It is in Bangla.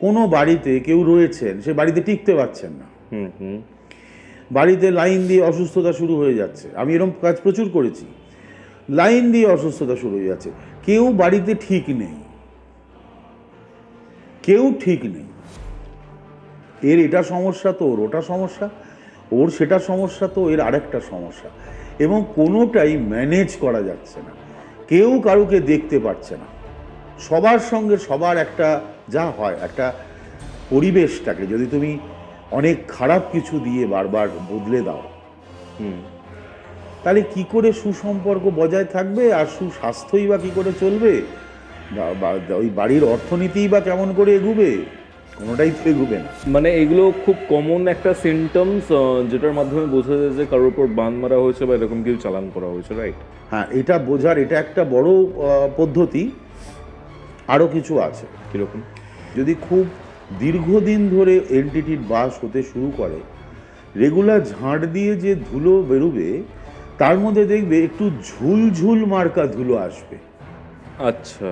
কোনো বাড়িতে কেউ রয়েছেন, সে বাড়িতে টিকতে পারছেন না, বাড়িতে লাইন দিয়ে অসুস্থতা শুরু হয়ে যাচ্ছে। আমি এরকম কাজ প্রচুর করেছি, লাইন দিয়ে অসুস্থতা শুরু হয়ে যাচ্ছে, কেউ বাড়িতে ঠিক নেই, কেউ ঠিক নেই। এর এটা সমস্যা তো ওর ওটা সমস্যা, ওর সেটা সমস্যা তো এর আরেকটা সমস্যা, এবং কোনোটাই ম্যানেজ করা যাচ্ছে না, কেউ কারুকে দেখতে পাচ্ছে না। সবার সঙ্গে সবার একটা যা হয়, একটা পরিবেশটাকে যদি তুমি অনেক খারাপ কিছু দিয়ে বারবার বদলে দাও, তাহলে কি করে সুসম্পর্ক বজায় থাকবে, আর সুস্বাস্থ্যই বা কি করে চলবে, বা ওই বাড়ির অর্থনীতিই বা কেমন করে এগুবে? কোনোটাই তো এগুবে না। মানে এগুলো খুব কমন একটা সিমটমস, যেটার মাধ্যমে বোঝা যায় যে কারোর উপর বান মারা হয়েছে বা এরকম কিছু চালান করা হয়েছে, রাইট? হ্যাঁ, এটা বোঝার এটা একটা বড় পদ্ধতি। আরও কিছু আছে। কিরকম? যদি খুব দীর্ঘদিন ধরে এন্টিটির বাস হতে শুরু করে, রেগুলার ঝাঁট দিয়ে যে ধুলো বেরোবে, তার মধ্যে দেখবে একটু ঝুলঝুল মার্কা ধুলো আসবে। আচ্ছা।